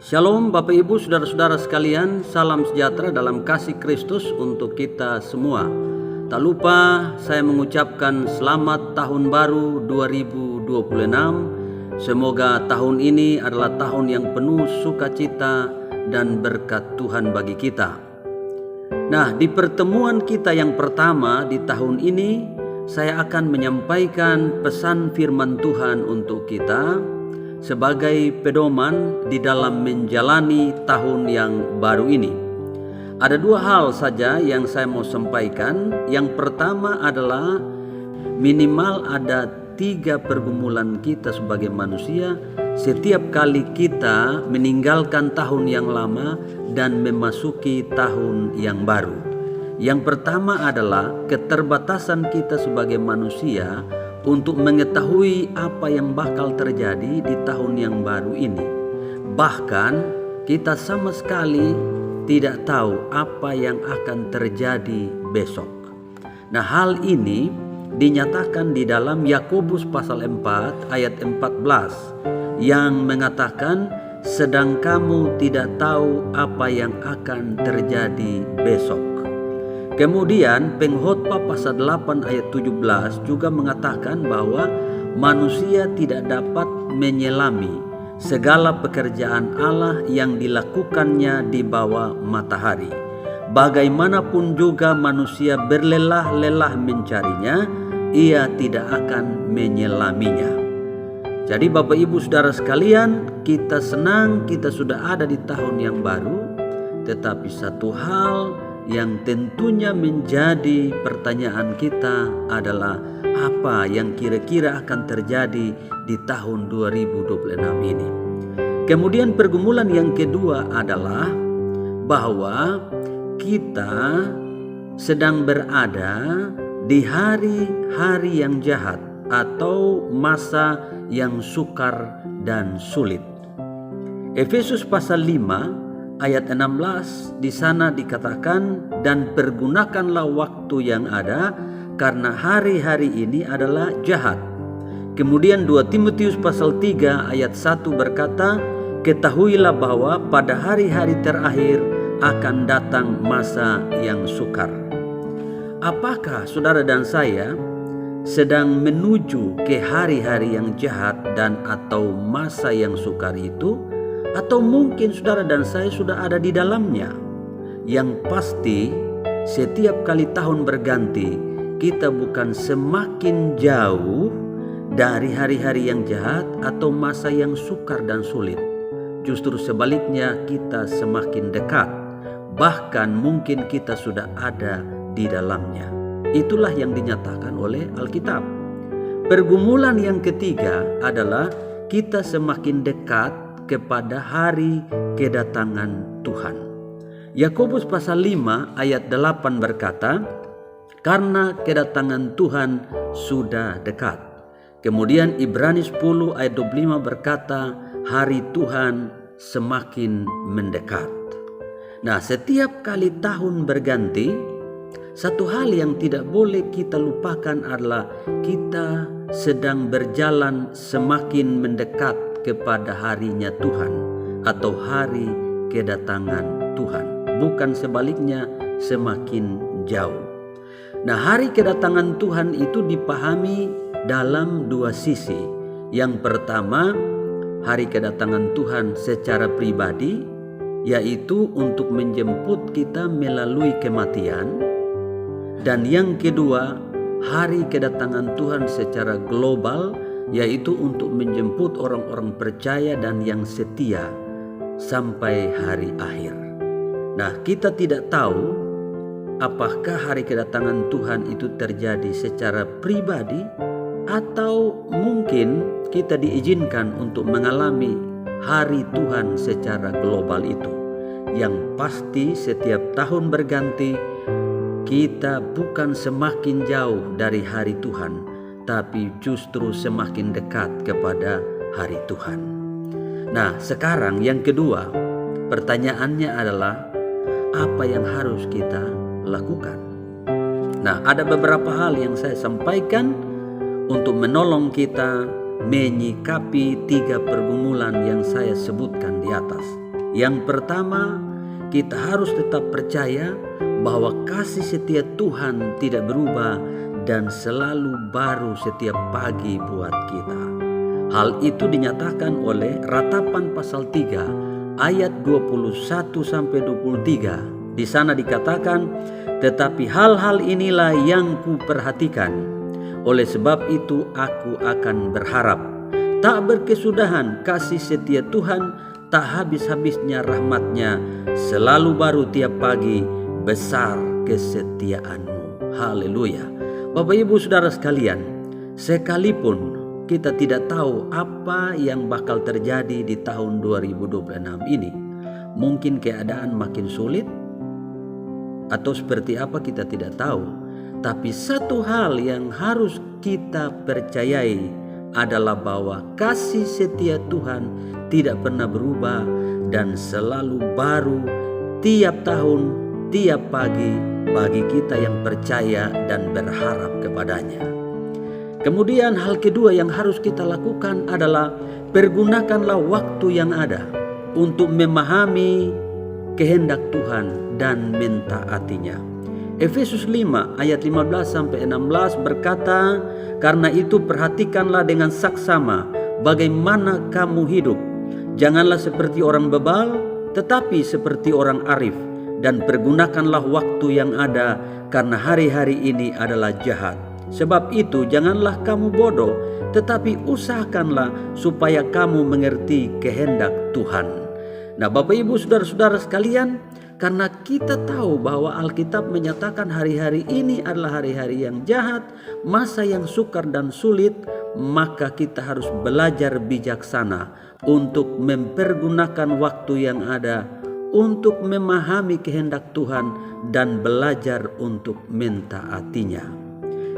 Shalom Bapak Ibu Saudara-saudara sekalian, salam sejahtera dalam kasih Kristus untuk kita semua. Tak lupa saya mengucapkan selamat tahun baru 2026. Semoga tahun ini adalah tahun yang penuh sukacita dan berkat Tuhan bagi kita. Nah, di pertemuan kita yang pertama di tahun ini, saya akan menyampaikan pesan firman Tuhan untuk kita sebagai pedoman di dalam menjalani tahun yang baru ini. Ada dua hal saja yang saya mau sampaikan. Yang pertama adalah minimal ada 3 pergumulan kita sebagai manusia setiap kali kita meninggalkan tahun yang lama dan memasuki tahun yang baru. Yang pertama adalah keterbatasan kita sebagai manusia untuk mengetahui apa yang bakal terjadi di tahun yang baru ini. Bahkan kita sama sekali tidak tahu apa yang akan terjadi besok. Nah, hal ini dinyatakan di dalam Yakobus pasal 4 ayat 14 yang mengatakan, sedang kamu tidak tahu apa yang akan terjadi besok. Kemudian Pengkhotbah pasal 8 ayat 17 juga mengatakan bahwa manusia tidak dapat menyelami segala pekerjaan Allah yang dilakukannya di bawah matahari. Bagaimanapun juga manusia berlelah-lelah mencarinya, ia tidak akan menyelaminya. Jadi Bapak Ibu Saudara sekalian, kita senang kita sudah ada di tahun yang baru, tetapi satu hal yang tentunya menjadi pertanyaan kita adalah apa yang kira-kira akan terjadi di tahun 2026 ini. Kemudian pergumulan yang kedua adalah bahwa kita sedang berada di hari-hari yang jahat atau masa yang sukar dan sulit. Efesus pasal 5 ayat 16 di sana dikatakan, dan pergunakanlah waktu yang ada karena hari-hari ini adalah jahat. Kemudian 2 Timotius pasal 3 ayat 1 berkata, ketahuilah bahwa pada hari-hari terakhir akan datang masa yang sukar. Apakah saudara dan saya sedang menuju ke hari-hari yang jahat dan atau masa yang sukar itu? Atau mungkin saudara dan saya sudah ada di dalamnya? Yang pasti setiap kali tahun berganti, kita bukan semakin jauh dari hari-hari yang jahat atau masa yang sukar dan sulit. Justru sebaliknya, kita semakin dekat. Bahkan mungkin kita sudah ada di dalamnya. Itulah yang dinyatakan oleh Alkitab. Pergumulan yang ketiga adalah kita semakin dekat kepada hari kedatangan Tuhan. Yakobus pasal 5 ayat 8 berkata, karena kedatangan Tuhan sudah dekat. Kemudian Ibrani 10 ayat 25 berkata, hari Tuhan semakin mendekat. Nah, setiap kali tahun berganti, satu hal yang tidak boleh kita lupakan adalah kita sedang berjalan semakin mendekat kepada harinya Tuhan atau hari kedatangan Tuhan, bukan sebaliknya semakin jauh. Nah, hari kedatangan Tuhan itu dipahami dalam dua sisi. Yang pertama, hari kedatangan Tuhan secara pribadi, yaitu untuk menjemput kita melalui kematian. Dan yang kedua, hari kedatangan Tuhan secara global, yaitu untuk menjemput orang-orang percaya dan yang setia sampai hari akhir. Nah, kita tidak tahu apakah hari kedatangan Tuhan itu terjadi secara pribadi atau mungkin kita diizinkan untuk mengalami hari Tuhan secara global itu. Yang pasti setiap tahun berganti, kita bukan semakin jauh dari hari Tuhan, tapi justru semakin dekat kepada hari Tuhan. Nah, sekarang yang kedua, pertanyaannya adalah apa yang harus kita lakukan? Nah, ada beberapa hal yang saya sampaikan untuk menolong kita menyikapi 3 pergumulan yang saya sebutkan di atas. Yang pertama, kita harus tetap percaya bahwa kasih setia Tuhan tidak berubah dan selalu baru setiap pagi buat kita. Hal itu dinyatakan oleh Ratapan pasal 3 ayat 21-23. Di sana dikatakan, tetapi hal-hal inilah yang kuperhatikan. Oleh sebab itu aku akan berharap. Tak berkesudahan kasih setia Tuhan, tak habis-habisnya rahmat-Nya, selalu baru tiap pagi, besar kesetiaanmu. Haleluya. Bapak Ibu Saudara sekalian, sekalipun kita tidak tahu apa yang bakal terjadi di tahun 2026 ini, mungkin keadaan makin sulit atau seperti apa kita tidak tahu. Tapi satu hal yang harus kita percayai adalah bahwa kasih setia Tuhan tidak pernah berubah dan selalu baru tiap tahun, tiap pagi bagi kita yang percaya dan berharap kepadanya. Kemudian hal kedua yang harus kita lakukan adalah pergunakanlah waktu yang ada untuk memahami kehendak Tuhan dan mentaatinya. Efesus 5 ayat 15-16 berkata, karena itu perhatikanlah dengan saksama bagaimana kamu hidup. Janganlah seperti orang bebal, tetapi seperti orang arif. Dan pergunakanlah waktu yang ada, karena hari-hari ini adalah jahat. Sebab itu janganlah kamu bodoh, tetapi usahakanlah supaya kamu mengerti kehendak Tuhan. Nah, Bapak Ibu Saudara-saudara sekalian, karena kita tahu bahwa Alkitab menyatakan hari-hari ini adalah hari-hari yang jahat, masa yang sukar dan sulit, maka kita harus belajar bijaksana untuk mempergunakan waktu yang ada, untuk memahami kehendak Tuhan dan belajar untuk mentaatinya.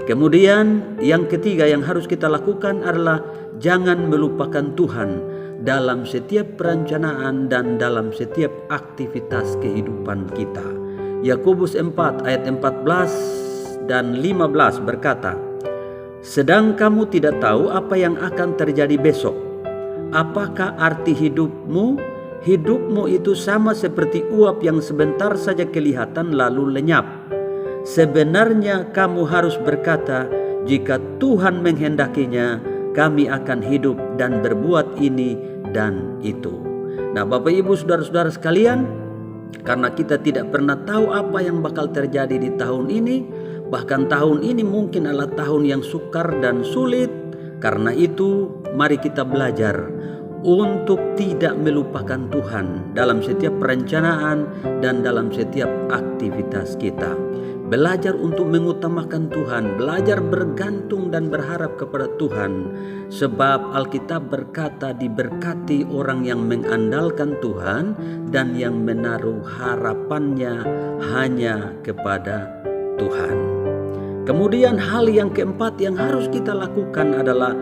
Kemudian yang ketiga yang harus kita lakukan adalah jangan melupakan Tuhan dalam setiap perencanaan dan dalam setiap aktivitas kehidupan kita. Yakobus 4 ayat 14 dan 15 berkata, sedang kamu tidak tahu apa yang akan terjadi besok. Apakah arti hidupmu? Hidupmu itu sama seperti uap yang sebentar saja kelihatan lalu lenyap. Sebenarnya kamu harus berkata, jika Tuhan menghendakinya, kami akan hidup dan berbuat ini dan itu. Nah, Bapak Ibu Saudara-saudara sekalian, karena kita tidak pernah tahu apa yang bakal terjadi di tahun ini, bahkan tahun ini mungkin adalah tahun yang sukar dan sulit. Karena itu mari kita belajar untuk tidak melupakan Tuhan dalam setiap perencanaan dan dalam setiap aktivitas kita. Belajar untuk mengutamakan Tuhan, belajar bergantung dan berharap kepada Tuhan. Sebab Alkitab berkata, diberkati orang yang mengandalkan Tuhan dan yang menaruh harapannya hanya kepada Tuhan. Kemudian hal yang keempat yang harus kita lakukan adalah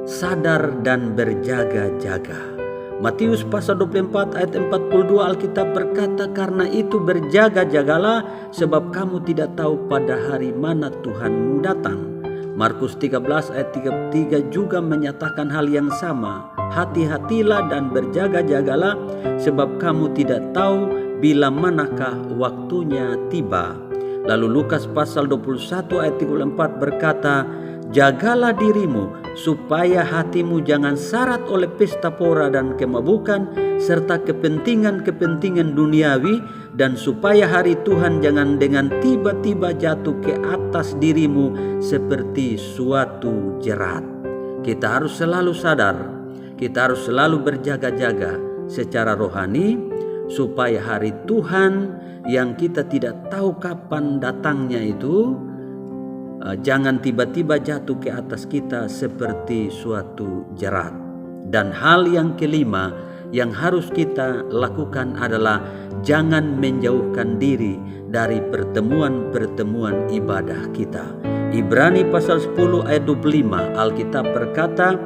sadar dan berjaga-jaga. Matius pasal 24 ayat 42 Alkitab berkata, karena itu berjaga-jagalah sebab kamu tidak tahu pada hari mana Tuhanmu datang. Markus 13 ayat 33 juga menyatakan hal yang sama. Hati-hatilah dan berjaga-jagalah sebab kamu tidak tahu bila manakah waktunya tiba. Lalu Lukas pasal 21 ayat 34 berkata, jagalah dirimu supaya hatimu jangan syarat oleh pesta pora dan kemabukan serta kepentingan-kepentingan duniawi, dan supaya hari Tuhan jangan dengan tiba-tiba jatuh ke atas dirimu seperti suatu jerat. Kita harus selalu sadar, kita harus selalu berjaga-jaga secara rohani supaya hari Tuhan yang kita tidak tahu kapan datangnya itu jangan tiba-tiba jatuh ke atas kita seperti suatu jerat. Dan hal yang kelima yang harus kita lakukan adalah jangan menjauhkan diri dari pertemuan-pertemuan ibadah kita. Ibrani pasal 10 ayat 25 Alkitab berkata,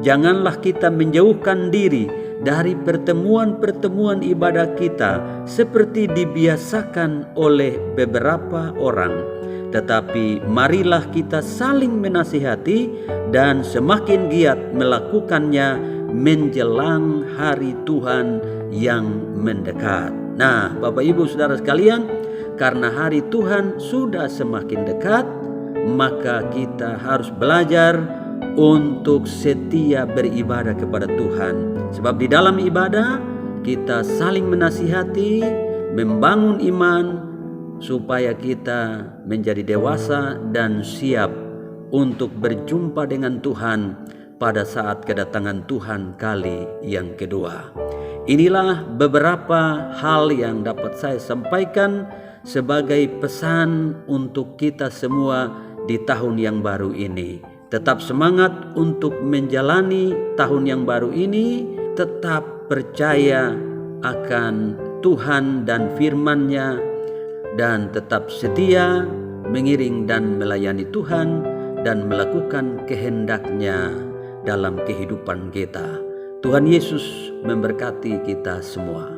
janganlah kita menjauhkan diri dari pertemuan-pertemuan ibadah kita seperti dibiasakan oleh beberapa orang. Tetapi marilah kita saling menasihati dan semakin giat melakukannya menjelang hari Tuhan yang mendekat. Nah, Bapak Ibu Saudara sekalian, karena hari Tuhan sudah semakin dekat, maka kita harus belajar untuk setia beribadah kepada Tuhan. Sebab di dalam ibadah kita saling menasihati, membangun iman, supaya kita menjadi dewasa dan siap untuk berjumpa dengan Tuhan pada saat kedatangan Tuhan kali yang kedua. Inilah beberapa hal yang dapat saya sampaikan sebagai pesan untuk kita semua di tahun yang baru ini. Tetap semangat untuk menjalani tahun yang baru ini, tetap percaya akan Tuhan dan firman-Nya, dan tetap setia mengiring dan melayani Tuhan dan melakukan kehendak-Nya dalam kehidupan kita. Tuhan Yesus memberkati kita semua.